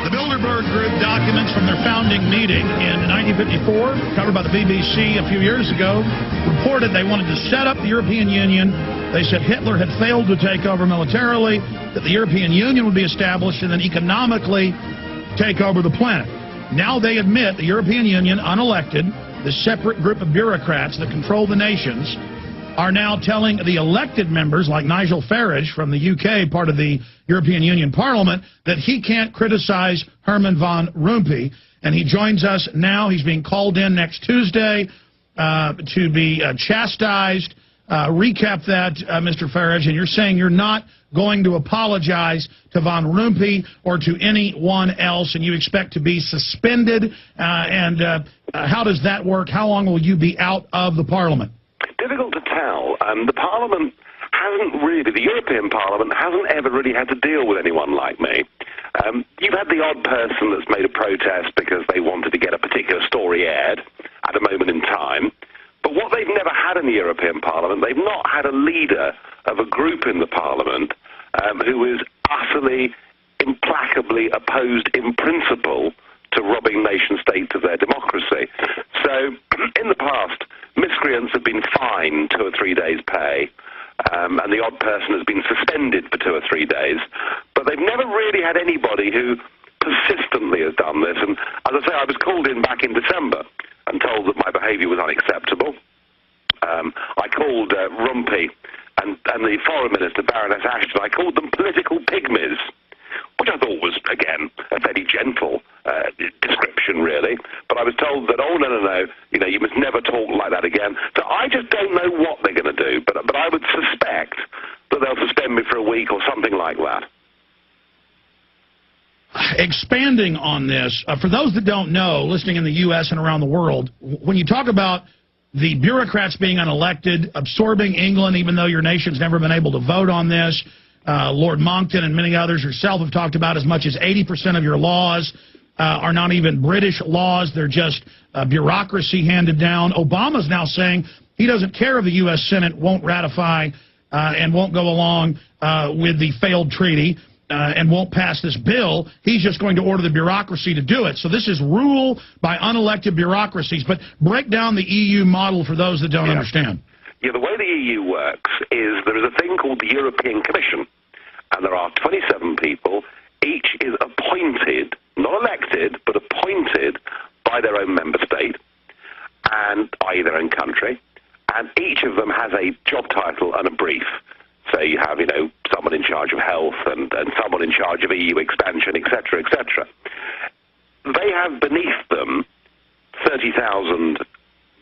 The Bilderberg Group documents from their founding meeting in 1954, covered by the BBC a few years ago, reported they wanted to set up the European Union. They said Hitler had failed to take over militarily, that the European Union would be established, and then economically take over the planet. Now they admit the European Union, unelected, the separate group of bureaucrats that control the nations, are now telling the elected members, like Nigel Farage from the UK, part of the European Union Parliament, that he can't criticize Herman van Rompuy. And he joins us now. He's being called in next Tuesday to be chastised. Recap that, Mr. Farage, and you're saying you're not going to apologize to Van Rompuy or to anyone else, and you expect to be suspended. How does that work? How long will you be out of the Parliament? Difficult to tell. The Parliament hasn't really, the European Parliament hasn't ever really had to deal with anyone like me. You've had the odd person that's made a protest because they wanted to get a particular story aired at a moment in time. But what they've never had in the European Parliament, they've not had a leader of a group in the Parliament who is utterly, implacably opposed in principle to robbing nation-states of their democracy. So, in the past, miscreants have been fined 2 or 3 days' pay, and the odd person has been suspended for 2 or 3 days, but they've never really had anybody who persistently has done this. And as I say, I was called in back in December and told that my behaviour was unacceptable. I called Rompuy and the Foreign Minister, Baroness Ashton, I called them political pygmies, which I thought was, again, a very gentle description, really. But I was told that, oh, no, you must never talk like that again. So I just don't know what they're going to do, but I would suspect that they'll suspend me for a week or something like that. Expanding on this, for those that don't know, listening in the U.S. and around the world, when you talk about the bureaucrats being unelected, absorbing England, even though your nation's never been able to vote on this, Lord Monckton and many others yourself have talked about as much as 80% of your laws are not even British laws. They're just bureaucracy handed down. Obama's now saying he doesn't care if the U.S. Senate won't ratify and won't go along with the failed treaty and won't pass this bill. He's just going to order the bureaucracy to do it. So this is rule by unelected bureaucracies. But break down the EU model for those that don't understand. Yeah, the way the EU works is there is a thing called the European Commission, and there are 27 people. Each is appointed, not elected, but appointed by their own member state, and i.e. their own country, and each of them has a job title and a brief. So you have, someone in charge of health and someone in charge of EU expansion, etc., etc. They have beneath them 30,000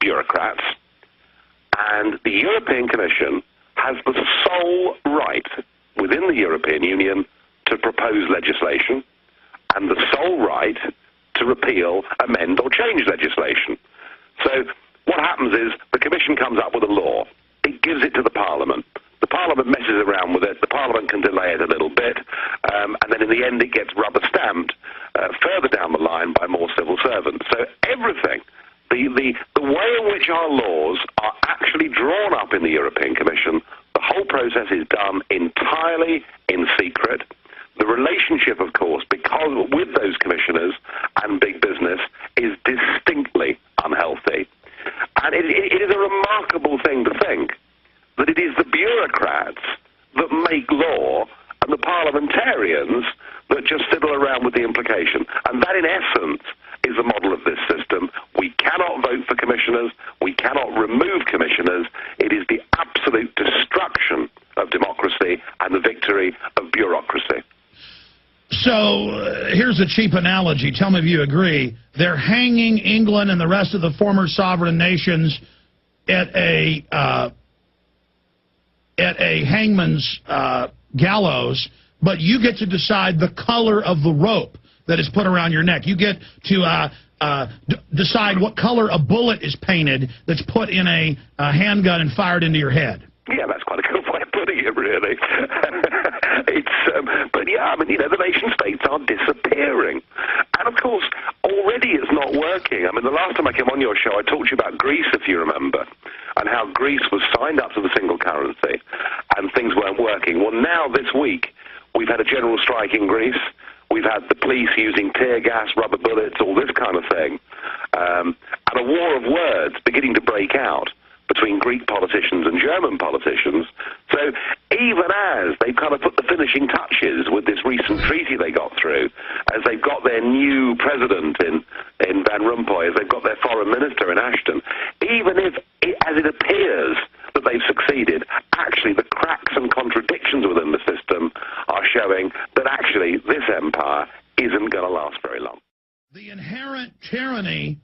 bureaucrats, and the European Commission has the sole right within the European Union to propose legislation and the sole right to repeal, amend or change legislation. So what happens is the Commission comes up with a law. It gives it to the Parliament. The Parliament messes around with it. The Parliament can delay it a little bit, and then in the end it gets rubber-stamped further down the line by more civil servants. So everything, the way in which our laws are actually drawn up in the European Commission, the whole process is done entirely in secret. The relationship, of course, because with those commissioners and big business, is distinctly unhealthy. And it is a remarkable thing to think that it is the bureaucrats that make law and the parliamentarians that just fiddle around with the implication. And that, in essence, is the model of this system. We cannot vote for commissioners. We cannot remove commissioners. It is the absolute destruction of democracy and the victory of bureaucracy. So here's a cheap analogy. Tell me if you agree. They're hanging England and the rest of the former sovereign nations at a hangman's gallows, but you get to decide the color of the rope that is put around your neck. You get to decide what color a bullet is painted that's put in a handgun and fired into your head. Yeah, that's quite a good way of putting it, really. But yeah, I mean, the nation-states are disappearing. And of course, already it's not working. I mean, the last time I came on your show, I talked to you about Greece, if you remember, and how Greece was signed up to the single currency, and things weren't working. Well, now, this week, we've had a general strike in Greece. We've had the police using tear gas, rubber bullets, all this kind of thing. And a war of words beginning to break out between Greek politicians and German politicians. So even as they've kind of put the finishing touches with this recent treaty they got through, as they've got their new president in Van Rompuy, as they've got their foreign minister in Ashton, even if, as it appears that they've succeeded, actually the cracks and contradictions within the system are showing that actually this empire isn't going to last very long. The inherent tyranny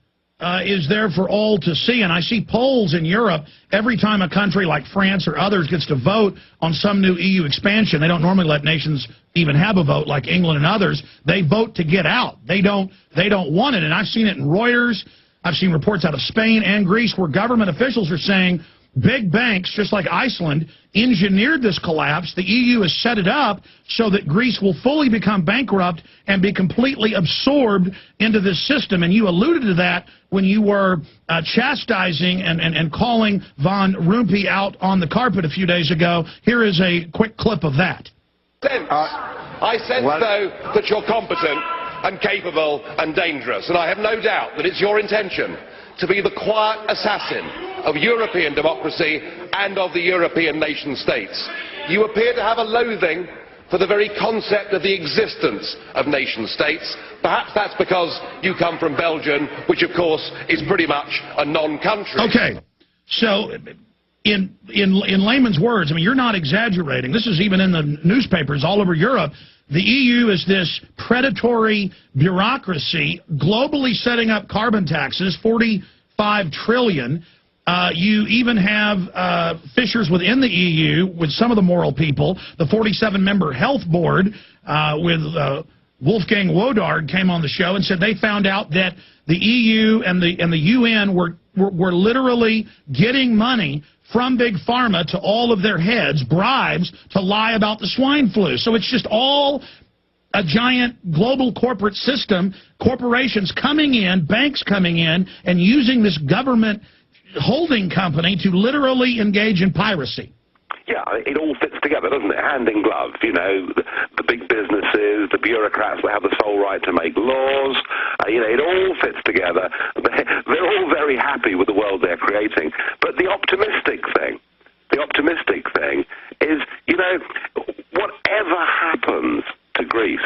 is there for all to see, and I see polls in Europe every time a country like France or others gets to vote on some new EU expansion. They don't normally let nations even have a vote like England and others. They vote to get out. They don't want it, and I've seen it in Reuters. I've seen reports out of Spain and Greece where government officials are saying big banks, just like Iceland, engineered this collapse. The EU has set it up so that Greece will fully become bankrupt and be completely absorbed into this system. And you alluded to that when you were chastising and calling Van Rompuy out on the carpet a few days ago. Here is a quick clip of that. I sense, though, that you're competent and capable and dangerous, and I have no doubt that it's your intention to be the quiet assassin of European democracy and of the European nation states. You appear to have a loathing for the very concept of the existence of nation states. Perhaps that's because you come from Belgium, which of course is pretty much a non-country. Okay, so in layman's words, I mean, you're not exaggerating. This is even in the newspapers all over Europe. The EU is this predatory bureaucracy globally setting up carbon taxes, 45 trillion. You even have fissures within the EU with some of the moral people. The 47-member health board with Wolfgang Wodarg came on the show and said they found out that the EU and the UN were literally getting money from Big Pharma to all of their heads, bribes to lie about the swine flu. So it's just all a giant global corporate system, corporations coming in, banks coming in, and using this government holding company to literally engage in piracy. Yeah, it all fits together, doesn't it? Hand in glove. You know, the big businesses, the bureaucrats that have the sole right to make laws. You know, it all fits together. They're all very happy with the world they're creating. But the optimistic thing is, you know, whatever happens to Greece,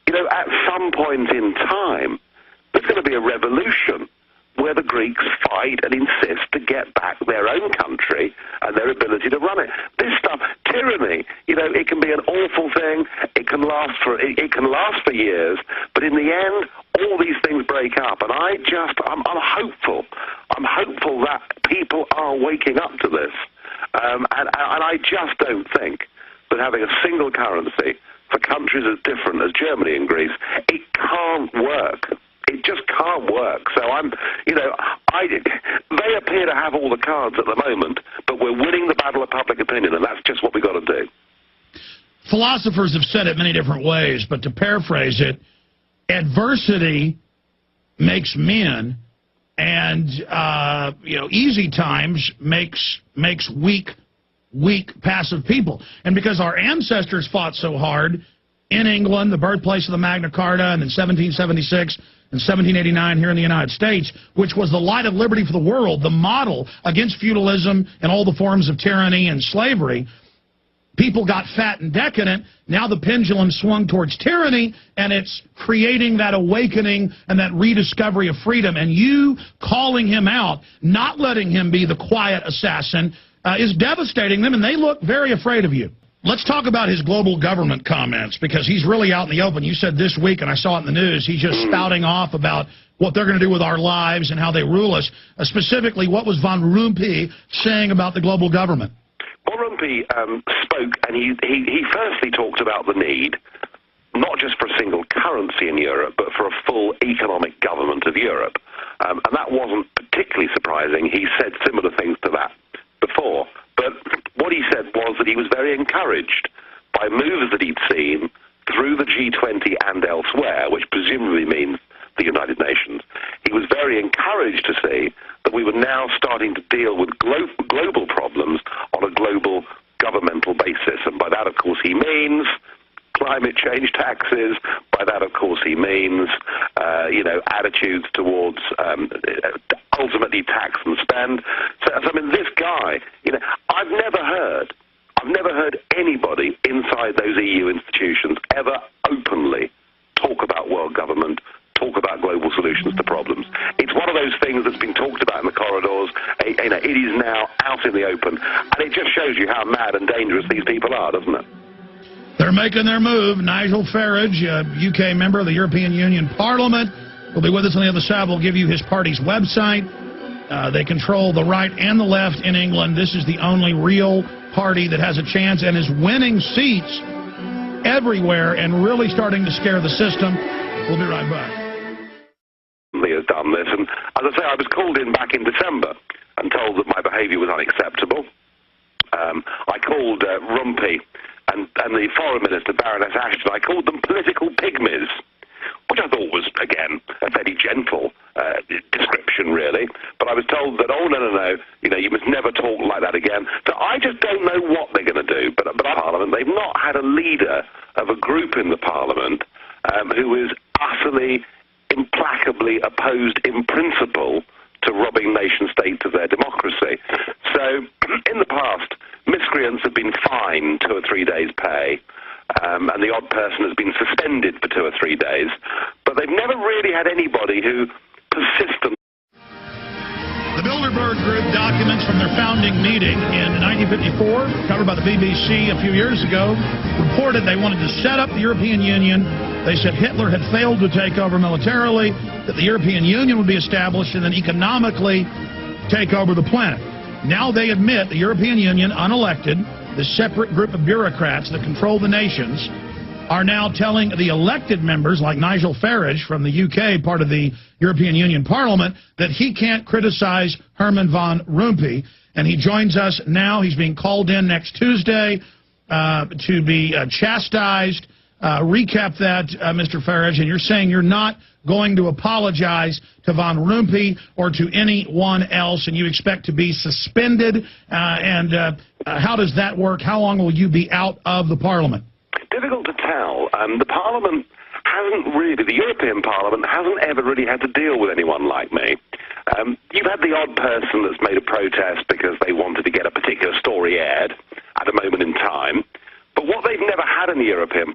you know, at some point in time, there's going to be a revolution where the Greeks fight and insist to get back their own country and their ability to run it. This stuff, tyranny, you know, it can be an awful thing. It can last for years, but in the end, all these things break up. And I'm hopeful. I'm hopeful that people are waking up to this. And I just don't think that having a single currency for countries as different as Germany and Greece, it can't work. It just can't work. So they appear to have all the cards at the moment, but we're winning the battle of public opinion, and that's just what we've got to do. Philosophers have said it many different ways, but to paraphrase it, adversity makes men, and easy times makes weak, passive people. And because our ancestors fought so hard in England, the birthplace of the Magna Carta, and in 1776 and 1789 here in the United States, which was the light of liberty for the world, the model against feudalism and all the forms of tyranny and slavery, people got fat and decadent. Now the pendulum swung towards tyranny, and it's creating that awakening and that rediscovery of freedom. And you calling him out, not letting him be the quiet assassin, is devastating them, and they look very afraid of you. Let's talk about his global government comments, because he's really out in the open. You said this week, and I saw it in the news, he's just spouting off about what they're going to do with our lives and how they rule us. Specifically, what was Van Rompuy saying about the global government? Van Rompuy spoke, and he firstly talked about the need, not just for a single currency in Europe, but for a full economic government of Europe. And that wasn't particularly surprising. He said similar things to that before. But what he said was that he was very encouraged by moves that he'd seen through the G20 and elsewhere, which presumably means the United Nations. He was very encouraged to see that we were now starting to deal with global problems on a global governmental basis. And by that, of course, he means climate change taxes. By by that, of course, he means, attitudes towards ultimately tax and spend. So, I mean, this guy, I've never heard anybody inside those EU institutions ever openly talk about world government, talk about global solutions to problems. It's one of those things that's been talked about in the corridors. It is now out in the open, and it just shows you how mad and dangerous these people are, doesn't it? They're making their move. Nigel Farage, a UK member of the European Union Parliament, will be with us on the other side. We'll give you his party's website. They control the right and the left in England. This is the only real party that has a chance and is winning seats everywhere and really starting to scare the system. We'll be right back. He has done this, and as I say, I was called in back in December and told that my behaviour was unacceptable. I called Rumpy and the Foreign Minister, Baroness Ashton, I called them political pygmies, which I thought was, again, a very gentle description, really. But I was told that, oh, no, you must never talk like that again. So I just don't know what they're going to do. But Parliament, they've not had a leader of a group in the Parliament who is utterly, implacably opposed in principle to robbing nation-states of their democracy. So, in the past, miscreants have been fined 2 or 3 days' pay, and the odd person has been suspended for 2 or 3 days, but they've never really had anybody who persistently... The Bilderberg Group documents from their founding meeting in 1954, covered by the BBC a few years ago, reported they wanted to set up the European Union. They said Hitler had failed to take over militarily, that the European Union would be established, and then economically take over the planet. Now they admit the European Union, unelected, the separate group of bureaucrats that control the nations, are now telling the elected members, like Nigel Farage from the UK, part of the European Union Parliament, that he can't criticize Herman van Rompuy. And he joins us now. He's being called in next Tuesday to be chastised. Recap that, Mr. Farage, and you're saying you're not going to apologize to Van Rompuy or to anyone else, and you expect to be suspended. How does that work? How long will you be out of the Parliament? Difficult to tell. The Parliament hasn't really, the European Parliament hasn't ever really had to deal with anyone like me. You've had the odd person that's made a protest because they wanted to get a particular story aired at a moment in time. But what they've never had in the European